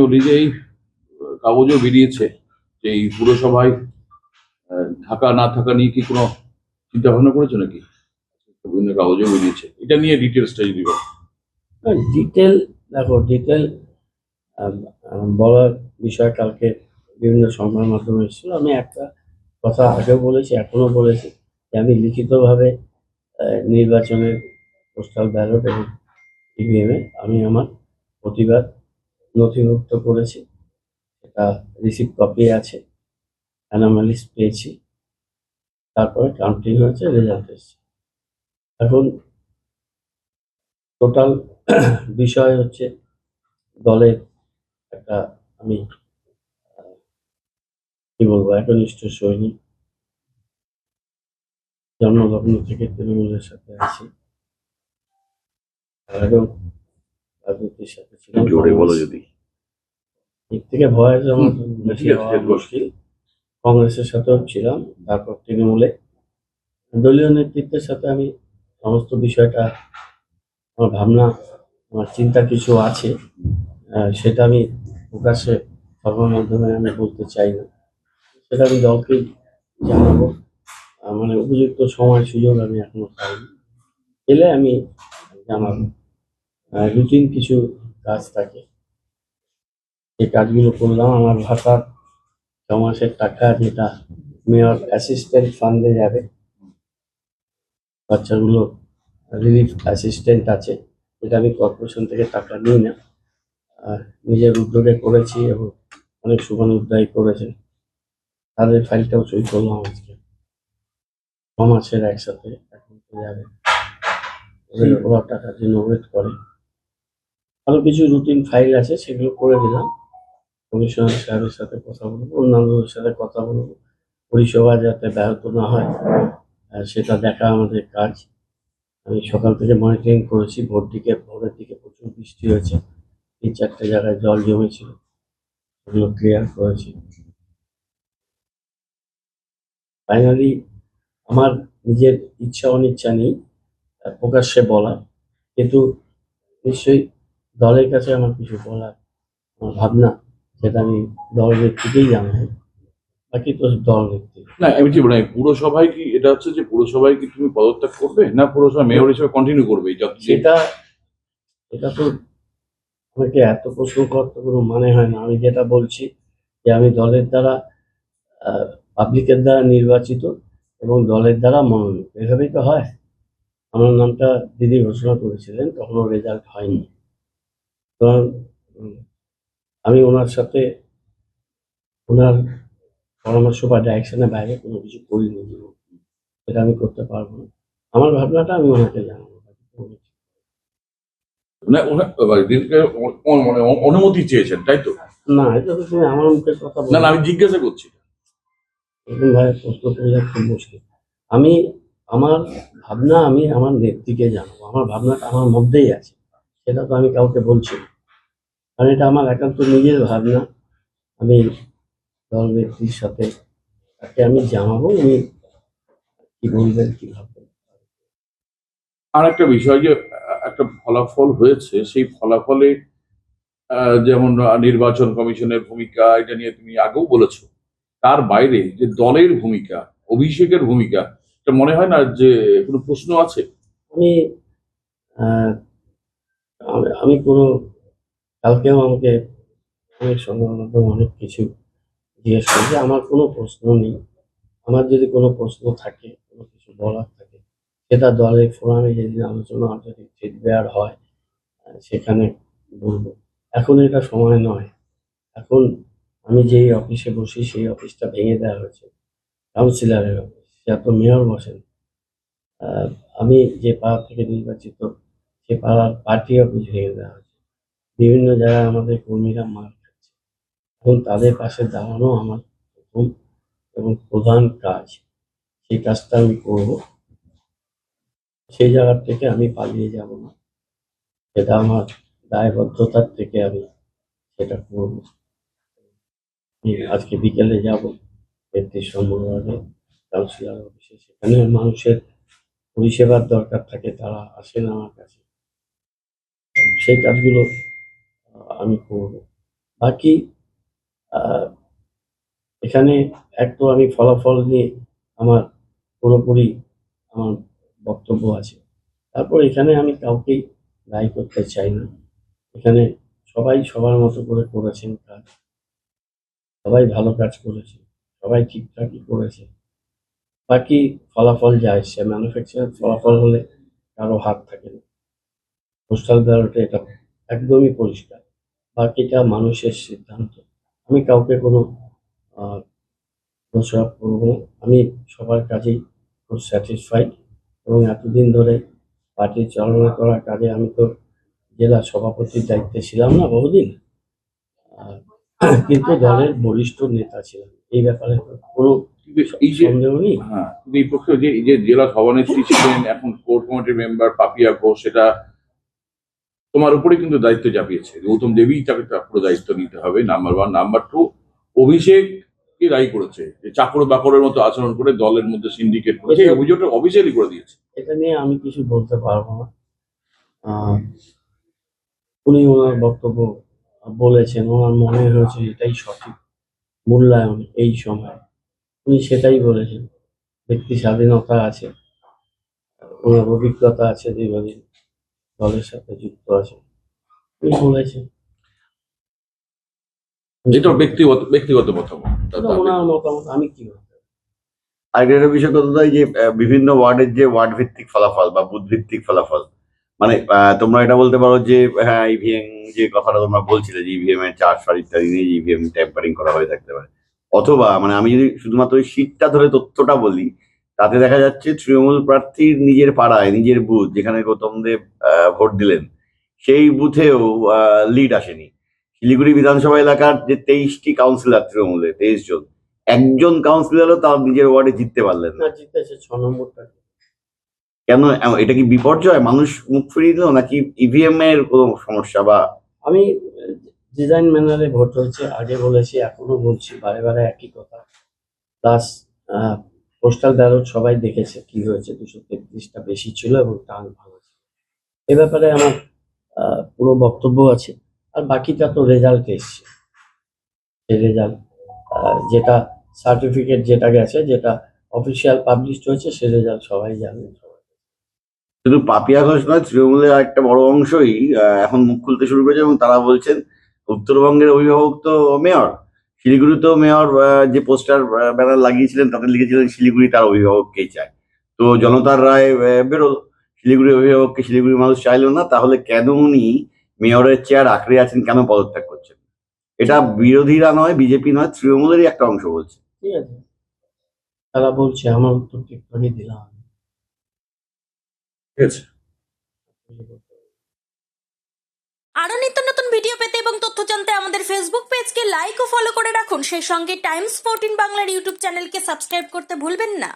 বলি যে এই কাগজও বেরিয়েছে যে এই পুরসভায় থাকা না থাকা নিয়ে কি কোনো চিন্তা ভাবনা করেছো নাকি? বিভিন্ন কাগজও বেরিয়েছে, এটা নিয়ে ডিটেলসটা যদি বলো। ডিটেল দেখো, ডিটেল বলার বিষয় কালকে বিভিন্ন সংবাদ মাধ্যমে এসেছিল। আমি একটা কথা আগেও বলেছি, এখনো বলেছি যে আমি লিখিতভাবে নির্বাচনের পোস্টাল ব্যালট এবং ইভিএমে আমি আমার প্রতিবাদ নথিভুক্ত করেছি। এটা রিসিভ কপি আছে, অ্যানোমালিস পেয়েছি, তারপরে কাউন্টিং হয়েছে, রেজাল্ট এসেছে। এখন টোটাল বিষয় হচ্ছে দলের একটা, আমি কি বলবো, একনিষ্ঠ সৈনিক, জন্মলগ্ন থেকে তৃণমূলের সাথে আছি এবং রাজনীতির সাথে ছিলাম। জোরে বলো যদি। দিক থেকে ভয়েস আমার বেশি হওয়া মুশকিল। কংগ্রেসের সাথেও ছিলাম, তারপর তৃণমূলে। দলীয় নেতৃত্বের সাথে আমি সমস্ত বিষয়টা, আমার ভাবনা, আমার চিন্তা কিছু আছে, সেটা আমি প্রকাশ্যে সর্বমাধ্যমে আমি বলতে চাই না। সেটা আমি দলকেই জানাবো, মানে উপযুক্ত সময় সুযোগ আমি এখনো পাইনি, এলে আমি জানাবো। রুটিন কিছু কাজ থাকে, যে কাজগুলো করলাম। আমার ভাতার 6 মাসের টাকা, যেটা মেয়র অ্যাসিস্ট্যান্ট ফান্ডে যাবে, বাচ্চাগুলো রিলিফ অ্যাসিস্ট্যান্ট আছে, এটা আমি কর্পোরেশন থেকে টাকা নিই না, নিজের উদ্যোগে করেছি এবং অনেক শুভানুধ্যায়ী করেছে। তাদের ফাইলটাও সই করলাম আজকে। 6 মাসের একসাথে এখন যাবে, ওরা টাকার জন্য ওয়েট করে। আরো কিছু রুটিন ফাইল আছে, সেগুলো করে দিলাম। কমিশনার সাহেবের সাথে কথা বলবো, অন্যান্যদের সাথে কথা বলবো, পরিষেবা যাতে ব্যাহত না হয় সেটা দেখা আমাদের কাজ। আমি সকাল থেকে মনিটরিং করেছি। ভোরের দিকে প্রচুর বৃষ্টি হয়েছে, 3-4টে জায়গায় জল জমেছিল, সেগুলো ক্লিয়ার করেছি। ফাইনালি আমার নিজের ইচ্ছা অনিচ্ছা নেই প্রকাশ্যে বলার, কিন্তু নিশ্চয়ই দলের কাছে আমার কিছু বলার, আমার ভাবনা, সেটা আমি দলের থেকেই জানাই। বাকি তো দল নেত্রী। না, আমি কি বলি, পুরসভায় কি এটা হচ্ছে যে পুরসভায় কি তুমি পদত্যাগ করবে, না পুরসভা মেয়র হিসেবে কন্টিনিউ করবে? এটা তো আমাকে এত প্রশ্ন করতে কোনো মানে হয় না। আমি যেটা বলছি যে আমি দলের দ্বারা, পাবলিকের দ্বারা নির্বাচিত এবং দলের দ্বারা মনোনীত, এভাবেই তো হয়। আমার নামটা দিদি ঘোষণা করেছিলেন, তখনও রেজাল্ট হয়নি। তো আমি ওনার সাথে, ওনার পরামর্শ বা ডাইরেকশনের বাইরে কোনো কিছু করিনি, সেটা আমি করতে পারবো না। আমার ভাবনাটা আমি ওনাকে জানাবো। মানে অনুমতি চেয়েছেন, তাই তো? না, এটা তো তুমি আমার মুখের কথা বলো। না, আমি জিজ্ঞাসা করছি। এরকম ভাবে প্রশ্ন করলে খুব মুশকিল। আমি আমার ভাবনা আমি আমার নেত্রীকে জানাবো। আমার ভাবনাটা আমার মধ্যেই আছে, সেটা তো আমি কাউকে বলছি না, কারণ এটা আমার একান্ত নিজের ভাবনা। আমি দল নেত্রীর সাথে তাকে আমি জানাবো, উনি কি বলবেন, কি ভাববেন। আর একটা বিষয় যে একটা ফলাফল হয়েছে, সেই ফলাফলে যেমন নির্বাচন কমিশনের ভূমিকা, এটা নিয়ে তুমি আগেও বলেছো। তার বাইরে যে দলের ভূমিকা, অভিষেকের ভূমিকা, এটা মনে হয় না যে কোনো প্রশ্ন আছে? আমি আমি কোনো, কালকেও আমাকে অনেক সংবাদ মাধ্যম অনেক কিছু জিজ্ঞেস করেছে, আমার কোনো প্রশ্ন নেই। আমার যদি কোনো প্রশ্ন থাকে, কোনো কিছু বলার থাকে, সেটা দলের ফোরামে যেদিন আলোচনা, যদি ফিডব্যাক হয় সেখানে বলবো। এখন এটা সময় নয়। এখন আমি যেই অফিসে বসি, সেই অফিসটা ভেঙে দেওয়া হয়েছে, কাউন্সিলরের অফিস, সে তো মেয়র বসেন। আমি যে পাড়া থেকে নির্বাচিত, সে পাড়ার পার্টি অফিস ভেঙে দেওয়া হয়েছে। বিভিন্ন জায়গায় আমাদের কর্মীরা মার খাচ্ছে। এখন তাদের পাশে দাঁড়ানো আমার প্রথম এবং প্রধান কাজ। সেই কাজটা আমি করব। সেই জায়গার থেকে আমি পালিয়ে যাব না, সেটা আমার দায়বদ্ধতার থেকে আমি সেটা করব। আজকে বিকেলে যাব ৩৩ নম্বরে কাউন্সিলর অফিসে, সেখানে মানুষের পরিষেবার দরকার থাকে, তারা আসেন আমার কাছে, সেই কাজগুলো আমি করব। বাকি আহ, এখানে এক তো আমি ফলাফল নিয়ে আমার পুরোপুরি আমার বক্তব্য আছে। তারপর এখানে আমি কাউকেই দায়ী করতে চাই না। এখানে সবাই সবার মতো করে করেছেন কাজ, সবাই ভালো কাজ করেছে, সবাই ঠিকঠাকই করেছে। বাকি ফলাফল যা এসছে ম্যানুফ্যাকচার ফলাফল হলে কারো হাত থাকে না। পোস্টাল ব্যালটে এটা একদমই পরিষ্কার। বাকিটা মানুষের সিদ্ধান্ত। আমি কাউকে কোনো আহ, দোষারোপ করবো না। আমি সবার কাজেই খুব স্যাটিসফাইড এবং এতদিন ধরে পার্টি চালনা করার কাজে আমি তো জেলা সভাপতির দায়িত্বে ছিলাম না বহুদিন, আহ, কিন্তু দলের বরিষ্ঠ নেতা ছিলাম। এই ব্যাপারে তো কোনো কিন্তু এই যে সন্দেহ নেই। হ্যাঁ, কিন্তু এই পক্ষে যে এই যে জেলা সভানেত্রী ছিলেন, এখন কোর কমিটির মেম্বার পাপিয়া ঘোষ, সেটা তোমার উপরে কিন্তু দায়িত্ব চাপিয়েছে। গৌতম দেবী তাকে তার পুরো দায়িত্ব নিতে হবে, নাম্বার ওয়ান। নাম্বার টু, অভিষেক কি দায়ী করেছে যে চাকর বাকরের মতো আচরণ করে দলের মধ্যে সিন্ডিকেট করেছে, এই অভিযোগটা অফিসিয়ালি করে দিয়েছে। এটা নিয়ে আমি কিছু বলতে পারবো না। আহ, উনি ওনার বক্তব্য বলেছেন, ওনার মনে হয়েছে এটাই সঠিক মূল্যায়ন এই সময়, উনি সেটাই বলেছেন। ব্যক্তি স্বাধীনতা আছে, ওনার অভিজ্ঞতা আছে, দীর্ঘদিন দলের সাথে যুক্ত আছে, উনি বলেছেন। এটা ব্যক্তিগত ব্যক্তিগত মতামত। এটা ওনার মতামত, আমি কি বলবো? আরেকটা বিষয় কথা যে বিভিন্ন ওয়ার্ডের যে ওয়ার্ড ভিত্তিক ফলাফল বা বুথ ভিত্তিক ফলাফল, মানে তোমরা এটা বলতে পারো যে হ্যাঁ ইভিএম যে কথাটা তোমরা বলছিলে যে ইভিএম এর চার্জ ইত্যাদি নিয়ে ইভিএম ট্যাম্পারিং করা হয়ে থাকতে পারে, অথবা মানে আমি যদি শুধুমাত্র ওই সিটটা ধরে তথ্যটা বলি, তাতে দেখা যাচ্ছে তৃণমূল প্রার্থীর নিজের পাড়ায় নিজের বুথ যেখানে গৌতম দেব ভোট দিলেন সেই বুথেও লিড আসেনি। শিলিগুড়ি বিধানসভা এলাকার যে 23টি কাউন্সিলর তৃণমূলের 23 জন, একজন কাউন্সিলরও তার নিজের ওয়ার্ডে জিততে পারলেন না। না, জিতেছে 6 নম্বরটা। কেন এটা কি বিপর্যয়, মানুষ মুখ ফিরিয়ে দিল নাকি ইভিএম এর কোনো সমস্যা বা আমি ডিজাইন ম্যানারে ভোট হয়েছে, আগে বলেছি এখনো বলছি, বারে বারে একই কথা। প্লাস পোস্টাল ব্যালট সবাই দেখেছে কি হয়েছে, 233টা বেশি ছিল এবং টান ভালো ছিল। এ ব্যাপারে আমার পুরো বক্তব্য আছে। আর বাকিটা তো রেজাল্ট এসছে, সেই রেজাল্ট যেটা সার্টিফিকেট যেটা গেছে, যেটা অফিসিয়াল পাবলিশড হয়েছে, সে রেজাল্ট সবাই জানে। শুধু পাপিয়া ঘোষ নয়, তৃণমূলের একটা বড় অংশই এখন মুখ খুলতে শুরু করেছে এবং তারা বলছেন উত্তরবঙ্গের অভিভাবক তো মেয়র, শিলিগুড়িতেও মেয়র যে পোস্টার ব্যানার লাগিয়েছিলেন তাতে লিখেছিলেন শিলিগুড়ি তার অভিভাবককেই চায়। তো জনতার রায় বেরোল, শিলিগুড়ির অভিভাবককে শিলিগুড়ির মানুষ চাইলো না, তাহলে কেন উনি মেয়রের চেয়ার আঁকড়ে আছেন, কেন পদত্যাগ করছেন? এটা বিরোধীরা নয়, বিজেপি নয়, তৃণমূলেরই একটা অংশ বলছে। ঠিক আছে, তারা বলছে, আমার উত্তর ঠিকঠাকই দিলাম। ঠিক আছে। আরো নিত্য নতুন ভিডিও পেতে এবং তথ্য জানতে আমাদের ফেসবুক পেজকে লাইক ও ফলো করে রাখুন। সেই সঙ্গে টাইমস 14 বাংলার ইউটিউব চ্যানেলকে সাবস্ক্রাইব করতে ভুলবেন না।